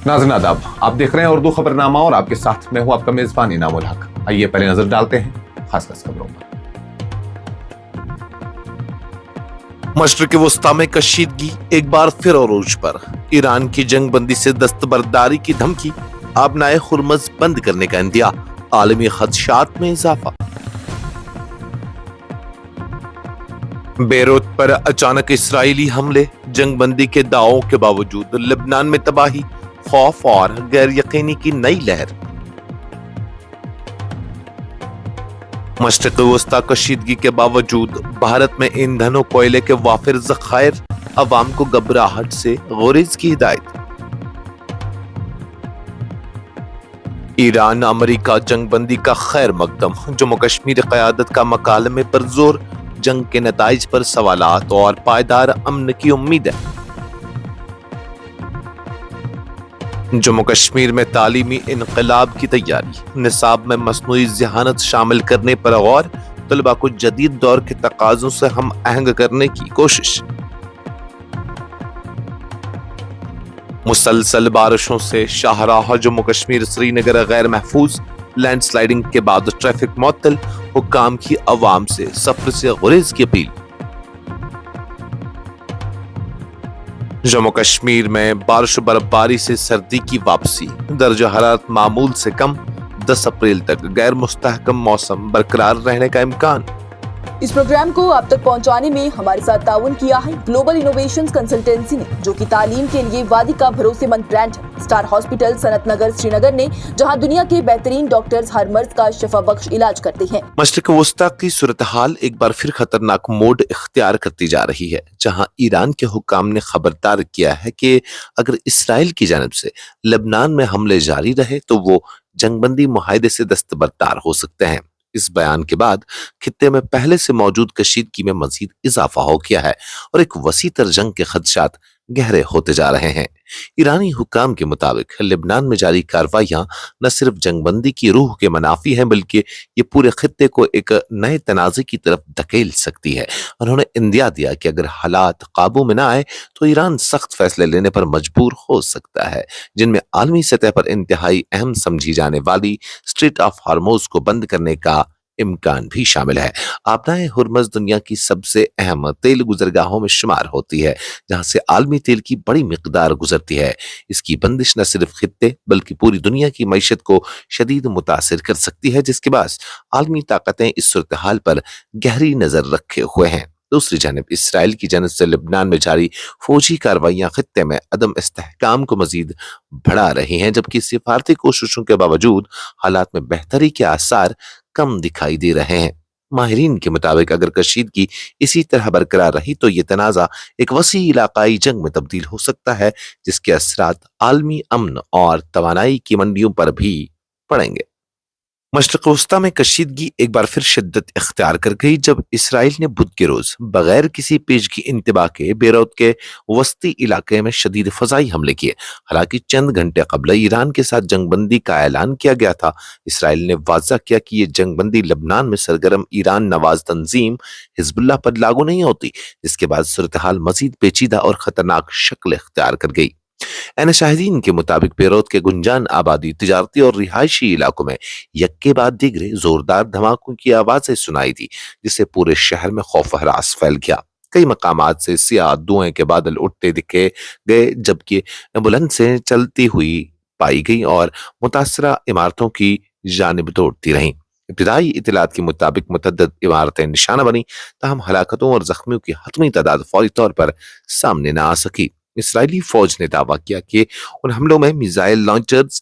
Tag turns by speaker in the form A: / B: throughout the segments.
A: नाज़रीन आदाब, आप देख रहे हैं उर्दू खबरनामा और आपके साथ मैं हूं आपका मेजबान इनामुल हक। आइए पहले नजर डालते हैं खास खबरों पर।
B: मशरिक़ वस्ता में कशीदगी एक बार फिर अरूज पर। ईरान की जंग बंदी से दस्तबरदारी की धमकी, आबनाए हुर्मज़ बंद करने का इंदिया, आलमी खदशात में इजाफा। बेरूत पर अचानक इसराइली हमले, जंग बंदी के दावों के बावजूद लेबनान में तबाही, खौफ और गैर यकीनी की नई लहर। मशरिक़ वस्ता कशीदगी के बावजूद भारत में ईंधन और कोयले के वाफिर ज़खायर, अवाम को घबराहट से गुरेज की हिदायत। ईरान अमेरिका जंग बंदी का खैर मकदम, जम्मू कश्मीर क़यादत का मकालमे पर जोर, जंग के नताइज पर सवालात और पायदार अमन की उम्मीद है। जम्मू कश्मीर में तालीमी इनकलाब की तैयारी, निसाब में मसनूई ज़हानत शामिल करने पर गौर, तलबा को जदीद दौर के तकाज़ों से हम आहंग करने की कोशिश। मुसलसल बारिशों से शाहराह जम्मू कश्मीर श्रीनगर गैर महफूज, लैंडस्लाइडिंग के बाद ट्रैफिक मुअत्तल, हुक्काम की अवाम से सफर से गुरेज की अपील। जम्मू कश्मीर में बारिश बर्फबारी से सर्दी की वापसी, दर्जा हरारत मामूल से कम, 10 अप्रैल तक गैर मुस्तहकम मौसम बरकरार रहने का इम्कान।
C: इस प्रोग्राम को आप तक पहुंचाने में हमारे साथ ताउन किया है ग्लोबल इनोवेशंस कंसल्टेंसी ने, जो कि तालीम के लिए वादी का भरोसेमंद ब्रांड है। स्टार हॉस्पिटल सनत नगर श्रीनगर ने, जहां दुनिया के बेहतरीन डॉक्टर्स हर मर्ज का शफा बख्श इलाज करते हैं।
B: मशरिक़ वस्ता की सूरत हाल एक बार फिर खतरनाक मोड इख्तियार करती जा रही है, जहां ईरान के हुक्काम ने खबरदार किया है कि अगर इसराइल की जानिब से लेबनान में हमले जारी रहे तो वो जंगबंदी मुआहदे से दस्तबरदार हो सकते हैं। इस बयान के बाद खित्ते में पहले से मौजूद कशीदगी में मजीद इजाफा हो गया है और एक वसी तर जंग के खदशात गहरे होते जा रहे हैं। ईरानी हुक्काम के मुताबिक लेबनान में जारी कार्रवाइयां न सिर्फ जंगबंदी की रूह के मनाफी हैं, बल्कि ये पूरे खित्ते को एक नए तनाज़े की तरफ धकेल सकती है। उन्होंने इंदिया दिया कि अगर हालात काबू में न आए तो ईरान सख्त फैसले लेने पर मजबूर हो सकता है, जिनमें आलमी सतह पर इंतहाई अहम समझी जाने वाली स्ट्रेट ऑफ हार्मोज को बंद करने का इम्कान भी शामिल है। आबनाए हुर्मज़ दुनिया की सबसे अहम तेल गुजरगाहों में शुमार होती है, जहां से आलमी तेल की बड़ी मिकदार गुजरती है। इसकी बंदिश न सिर्फ खित्ते बल्कि पूरी दुनिया की मईशत को शदीद मुतासिर कर सकती है, जिसके बाद आलमी ताकतें इस सूरत हाल पर गहरी नजर रखे हुए हैं। दूसरी जानब इसराइल की जानिब से लेबनान में जारी फौजी कार्रवाइयां खित्ते में अदम इस्तेहकाम को मजीद बढ़ा रही हैं, जबकि सिफारती कोशिशों के बावजूद हालात में बेहतरी के आसार कम दिखाई दे रहे हैं। माहिरीन के मुताबिक अगर कशीदगी इसी तरह बरकरार रही तो ये तनाज़ा एक वसी इलाकाई जंग में तब्दील हो सकता है, जिसके असरात आलमी अमन और तवानाई की मंडियों पर भी पड़ेंगे। मशरिक़ वस्ता में कशीदगी एक बार फिर शिद्दत इख्तियार कर गई जब इसराइल ने बुध के रोज बगैर किसी पेशगी इंतबा के बेरूत के वस्ती इलाके में शदीद फजाई हमले किए। हालांकि चंद घंटे कबल ईरान के साथ जंगबंदी का ऐलान किया गया था। इसराइल ने वाज़ा किया कि ये जंगबंदी लेबनान में सरगर्म ईरान नवाज तंजीम हिजबुल्लाह पर लागू नहीं होती, जिसके बाद सूरत हाल मजीद पेचीदा और खतरनाक शक्ल इख्तियार कर गई। एन शाहिदीन के मुताबिक बेरूत के गुंजान आबादी, तिजारती और रिहायशी इलाकों में यक्के बाद दिगरे जोरदार धमाकों की आवाजें सुनाई दी, जिससे पूरे शहर में खौफ हरास फैल गया। कई मकामात से सियाह धुएं के बादल उठते दिखे गए, जबकि बुलंद से चलती हुई पाई गई और मुतासरा इमारतों की जानिब दौड़ती रहीं। इब्तिदाई इतलात के मुताबिक मुतअद्दिद इमारतें निशाना बनी, ताहम हलाकतों और जख्मियों की हतमी तादाद फौरी तौर पर सामने न आ सकी। इसराइली फौज ने दावा किया कि उन हमलों में मिसाइल लॉन्चर्स,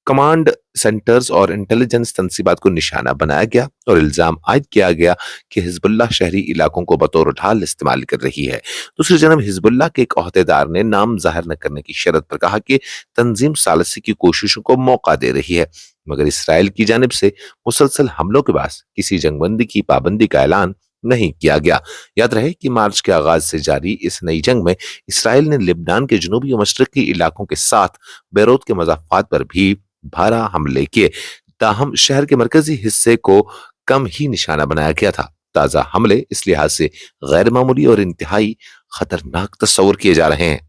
B: कमांड सेंटर्स और इंटेलिजेंस तंसीबात को निशाना बनाया गया और इल्जाम आयद किया गया कि हिजबुल्लाह शहरी इलाकों को बतौर ढाल इस्तेमाल कर रही है। दूसरी जानब हिजबुल्लाह के एक ओहदेदार ने नाम जाहिर न करने की शर्त पर कहा कि तंजीम सालसी की कोशिशों को मौका दे रही है, मगर इसराइल की जानिब से मुसलसल हमलों के बाद किसी जंगबंदी की पाबंदी का ऐलान नहीं किया गया। याद रहे कि मार्च के आगाज से जारी इस नई जंग में इसराइल ने लेबनान के जनूबी और मशरकी इलाकों के साथ बेरूत के मज़ाफ़ात पर भी भारा हमले किए, ताहम शहर के मरकजी हिस्से को कम ही निशाना बनाया गया था। ताज़ा हमले इस लिहाज से गैर मामूली और इंतहाई खतरनाक तस्वर किए जा रहे हैं।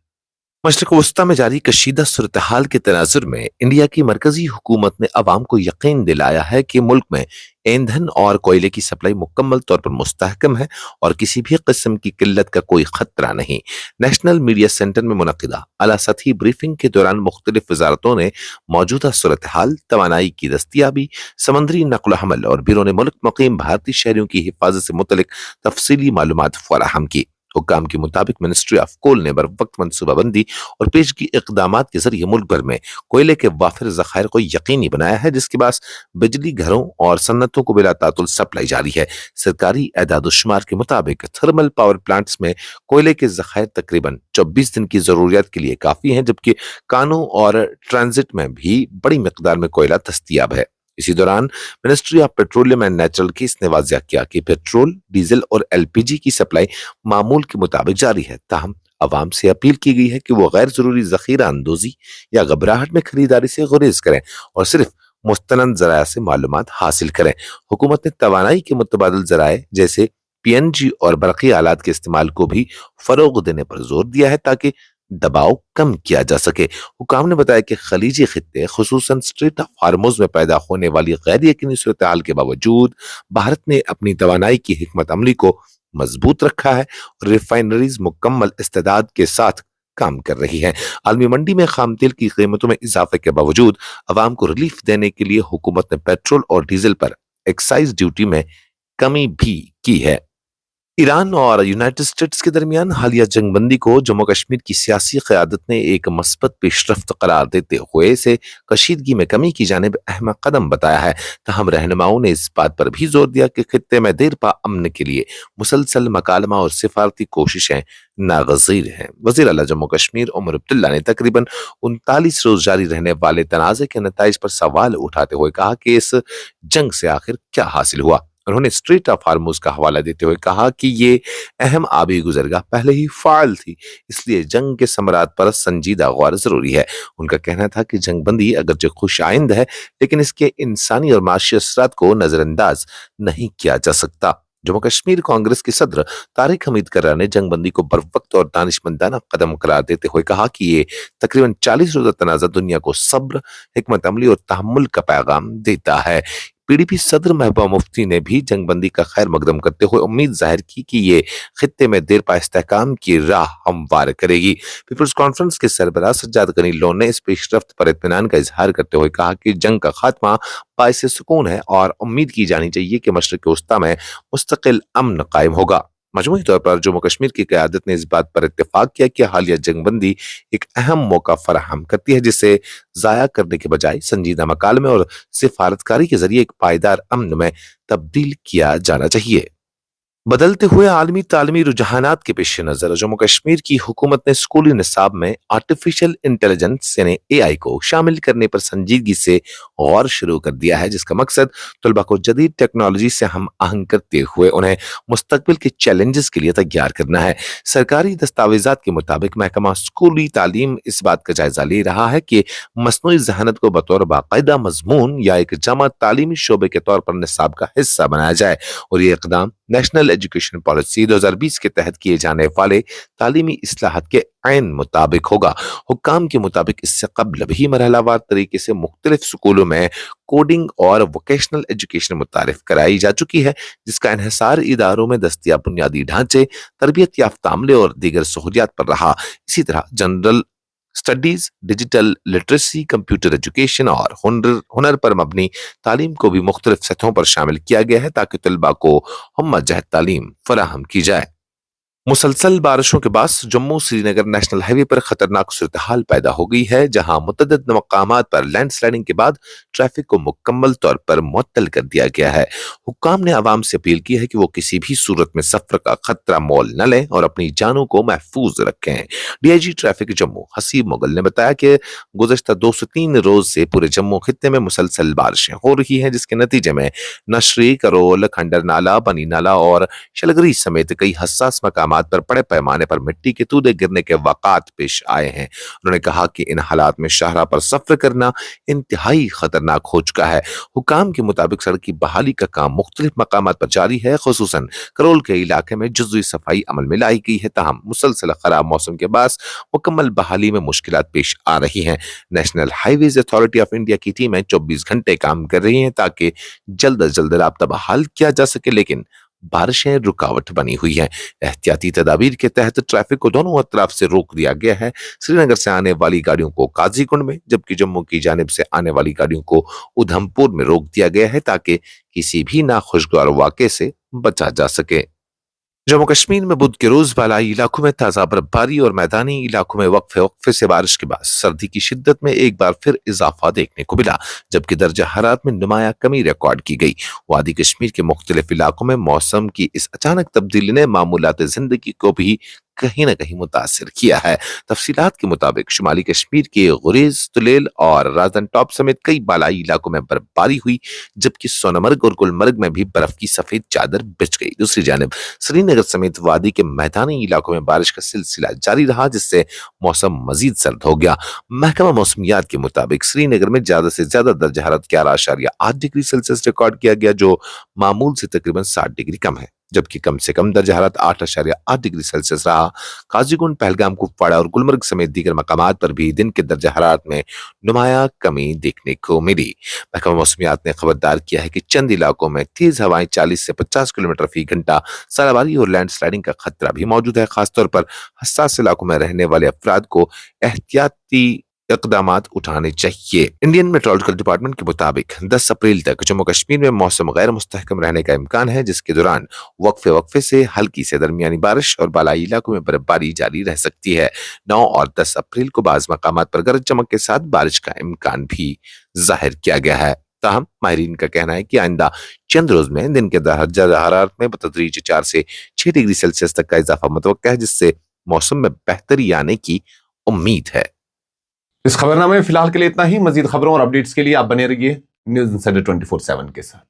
B: मशरक़ वस्ता में जारी कशीदा सूरत हाल के तनाजुर में इंडिया की मरकजी हुकूमत ने अवाम को यकीन दिलाया है कि मुल्क में ईंधन और कोयले की सप्लाई मुकम्मल तौर पर मुस्तहकम है और किसी भी किस्म की किल्लत का कोई खतरा नहीं। नेशनल मीडिया सेंटर में मुनक़िदा आला सतही ब्रीफिंग के दौरान मुख्तलिफ वजारतों ने मौजूदा सूरत हाल, तवानाई की दस्तियाबी, समंदरी नक़्ल हमल और बैरून मुल्क मुक़ीम भारतीय शहरियों की हिफाजत से मुतल्लिक़ तफसीली मालूमात फराहम की। हुक्काम के मुताबिक मिनिस्ट्री ऑफ कोल ने बर वक्त मनसूबाबंदी और पेशगी इकदामात के जरिए मुल्क भर में कोयले के वाफिर जखायर को यकीनी बनाया है, जिसके पास बिजली घरों और सन्नतों को बिला तातुल सप्लाई जारी है। सरकारी एदाद-ओ-शुमार के मुताबिक थर्मल पावर प्लांट्स में कोयले के जखायर तकरीबन 24 दिन की जरूरियात के लिए काफी हैं, जबकि कानों और ट्रांजिट में भी बड़ी मिकदार में कोयला दस्तयाब है। इसी दौरान ministry of petroleum and natural gas ने वाज़िया किया कि पेट्रोल, डीजल और एलपीजी की सप्लाई मामूल के मुताबिक जारी है। ताहम अवाम से अपील की गई है कि वो गैर जरूरी जखीरा अंदोजी या घबराहट में खरीदारी से गुरेज करें और सिर्फ मुस्तनद जराया से मालूमात हासिल करें। हुकूमत ने तवानाई के मुतबादिल जराए जैसे पीएनजी और बरकी आलात के इस्तेमाल को भी फरोग देने पर जोर दिया है ताकि दबाव कम किया जा सके। हुकाम ने बताया कि खलीजी खित्ते खुसूसन स्ट्रेट ऑफ हार्मोज में पैदा होने वाली गैर यकीनी सूरत हाल के बावजूद भारत ने अपनी तवानाई की हिकमत अमली को मजबूत रखा है और रिफाइनरीज मुकम्मल इस्तेदाद के साथ काम कर रही है। आलमी मंडी में खाम तेल की कीमतों में इजाफे के बावजूद अवाम को रिलीफ देने के लिए हुकूमत ने पेट्रोल और डीजल पर एक्साइज ड्यूटी में कमी भी की है। ईरान और यूनाइटेड स्टेट्स के दरमियान हालिया जंगबंदी को जम्मू कश्मीर की सियासी क़यादत ने एक मस्बत पेशरफ्त करार देते हुए इसे कशीदगी में कमी की जानिब अहम कदम बताया है। तहम रहनुमाओं ने इस बात पर भी जोर दिया कि खित्ते में देर पा अमन के लिए मुसलसल मकालमा और सिफारती कोशिशें नागज़ीर हैं। वज़ीर आला जम्मू कश्मीर उमर अब्दुल्ला ने तकरीबन 39 रोज जारी रहने वाले तनाज़े के नताइज पर सवाल उठाते हुए कहा कि इस जंग से आखिर क्या हासिल हुआ। उन्होंने स्ट्रेट ऑफ हार्मोज का हवाला देते हुए कहा कि ये अहम आबी गुजरगाह पहले ही फाल थी, इसलिए जंग के समरात पर संजीदा गौर जरूरी है। उनका कहना था कि जंगबंदी अगरचे खुश आइंद है, लेकिन इसके इंसानी और माशी असरात को नजरअंदाज नहीं किया जा सकता। जम्मू कश्मीर कांग्रेस के सदर तारिक हमीद कर्रा ने जंगबंदी को बरवक्त और दानिशमंदाना कदम करार देते हुए कहा कि ये तकरीबन 40 रोजा तनाज़ा दुनिया को सब्र, हिकमत अमली और तहम्मुल का पैगाम देता है। पीडीपी सदर महबूबा मुफ्ती ने भी जंगबंदी का खैर मकदम करते हुए उम्मीद जाहिर की कि ये खित्ते में देर पा इस्तेहकाम की राह हमवार करेगी। पीपल्स कॉन्फ्रेंस के सरबराह सज्जाद गनी लोन ने इस पेशरफ्त पर इत्मीनान का इजहार करते हुए कहा कि जंग का खात्मा बाइस सुकून है और उम्मीद की जानी चाहिए कि मशरक़ वस्ता में मुस्तकिल अमन कायम होगा। मजमूई तौर पर जम्मू कश्मीर की क़यादत ने इस बात पर इत्तेफाक किया कि हालिया जंगबंदी एक अहम मौका फराहम करती है, जिसे जाया करने के बजाय संजीदा मकालमे और सिफारतकारी के जरिए एक पायदार अमन में तब्दील किया जाना चाहिए। बदलते हुए आलमी तालीमी रुझानात के पेश नजर जम्मू कश्मीर की हुकूमत ने स्कूली निसाब में आर्टिफिशियल इंटेलिजेंस यानी AI को शामिल करने पर संजीदगी से गौर शुरू कर दिया है, जिसका मकसद तलबा को जदीद टेक्नोलॉजी से हम आहंग करते हुए उन्हें मुस्तकबिल के चैलेंजेस के लिए तैयार करना है। सरकारी दस्तावेजात के मुताबिक महकमा स्कूली तालीम इस बात का जायजा ले रहा है कि मसनूई जहानत को बतौर बाकायदा मजमून या एक जमा तालीमी शोबे के तौर पर निसाब का हिस्सा बनाया जाए और ये इकदाम नेशनल एजुकेशन पॉलिसी 2020 के तहत किए जाने वाले तालीमी इस्लाहात के ऐन मुताबिक होगा। हुक्काम के मुताबिक इससे कबल भी मरहलावार तरीके से मुख्तलिफ स्कूलों में कोडिंग और वोकेशनल एजुकेशन मुतारिफ कराई जा चुकी है, जिसका इन्हिसार इदारों में दस्तियाब बुनियादी ढांचे, तरबियत याफ्ता अमले और दीगर सहूलियात पर रहा। इसी तरह general studies, digital literacy, computer education और हुनर पर मबनी तालीम को भी मुख्तलिफ सतहों पर शामिल किया गया है ताकि तलबा को हम जहत तालीम फराहम की जाए। मुसलसल बारिशों के बाद जम्मू श्रीनगर नेशनल हाईवे पर खतरनाक सूरत हाल पैदा हो गई है, जहां मुतअद्दिद मकामात पर लैंडस्लाइडिंग के बाद ट्रैफिक को मुकम्मल तौर पर मुअत्तल कर दिया गया है। हुक्काम ने आवाम से अपील की है कि वो किसी भी सूरत में सफर का खतरा मोल न लें और अपनी जानों को महफूज रखें। डीआईजी ट्रैफिक जम्मू हसीब मुगल ने बताया कि गुज़श्ता 2 से 3 रोज से पूरे जम्मू खित्ते में मुसलसल बारिशें हो रही हैं, जिसके नतीजे में नशरी, करोल, खंडर नाला, बनी नाला और शलगरी समेत कई हसास मकाम مقامات پر بڑے پیمانے پر مٹی کے تودے گرنے کے واقعات پیش آئے ہیں۔ انہوں نے کہا کہ ان حالات میں شاہراہ پر سفر کرنا انتہائی خطرناک ہو چکا ہے۔ حکام کے مطابق سڑک کی بحالی کا کام مختلف مقامات پر جاری ہے، خصوصاً کرول کے علاقے میں جزوی صفائی عمل میں لائی گئی ہے، تاہم مسلسل خراب موسم کے باعث مکمل بحالی میں مشکلات پیش آ رہی ہیں۔ National highways authority of India کی ٹیمیں 24 گھنٹے کام کر رہی ہیں تاکہ جلد از جلد رابطہ بحال کیا جا سکے، لیکن بارشیں رکاوٹ بنی ہوئی ہیں۔ احتیاطی تدابیر کے تحت ٹریفک کو دونوں اطراف سے روک دیا گیا ہے۔ سری نگر سے آنے والی گاڑیوں کو قاضی کنڈ میں، جبکہ جموں کی جانب سے آنے والی گاڑیوں کو ادھم پور میں روک دیا گیا ہے تاکہ کسی بھی ناخوشگوار واقعے سے بچا جا سکے۔ جموں کشمیر میں بدھ کے روز بالائی علاقوں میں تازہ برفباری اور میدانی علاقوں میں وقفے سے بارش کے بعد سردی کی شدت میں ایک بار پھر اضافہ دیکھنے کو ملا، جبکہ درجہ حرارت میں نمایاں کمی ریکارڈ کی گئی۔ وادی کشمیر کے مختلف علاقوں میں موسم کی اس اچانک تبدیلی نے معمولات زندگی کو بھی کہیں نہ کہیں متاثر کیا ہے۔ تفصیلات کے مطابق شمالی کشمیر کے غریز، تلیل اور رازدان ٹاپ سمیت کئی بالائی علاقوں میں برفباری ہوئی، جبکہ سونمرگ اور گلمرگ میں بھی برف کی سفید چادر بچھ گئی۔ دوسری جانب سری نگر سمیت وادی کے میدانی علاقوں میں بارش کا سلسلہ جاری رہا، جس سے موسم مزید سرد ہو گیا۔ محکمہ موسمیات کے مطابق سری نگر میں زیادہ سے زیادہ درجہ حرارت 11.8 ڈگری سیلسیس ریکارڈ کیا گیا، جو معمول سے تقریباً 60 ڈگری کم ہے، جبکہ کم سے کم درجہ حرارت 8.8 ڈگری سیلسیس رہا۔ قاضی گنڈ، پہلگام، کپواڑہ اور گلمرگ سمیت دیگر مقامات پر بھی دن کے درجہ حرارت میں نمایاں کمی دیکھنے کو ملی۔ محکمہ موسمیات نے خبردار کیا ہے کہ چند علاقوں میں تیز ہوائیں 40 سے 50 کلومیٹر فی گھنٹہ، ژالہ باری اور لینڈ سلائڈنگ کا خطرہ بھی موجود ہے۔ خاص طور پر حساس علاقوں میں رہنے والے افراد کو احتیاطی اقدامات اٹھانے چاہیے۔ انڈین میٹرولوجیکل ڈپارٹمنٹ کے مطابق 10 اپریل تک جموں کشمیر میں موسم غیر مستحکم رہنے کا امکان ہے، جس کے دوران وقفے سے ہلکی سے درمیانی بارش اور بالائی علاقوں میں برفباری جاری رہ سکتی ہے۔ 9 اور 10 اپریل کو بعض مقامات پر گرج چمک کے ساتھ بارش کا امکان بھی ظاہر کیا گیا ہے۔ تاہم ماہرین کا کہنا ہے کہ آئندہ چند روز میں دن کے درجہ حرارت میں بتدریج 4 سے 6 ڈگری سیلسیس تک کا اضافہ متوقع ہے، جس سے موسم میں بہتری آنے کی امید ہے۔
A: اس خبرنامے میں فی الحال کے لیے اتنا ہی۔ مزید خبروں اور اپڈیٹس کے لیے آپ بنے رہیے نیوز انسائڈر 24/7 کے ساتھ۔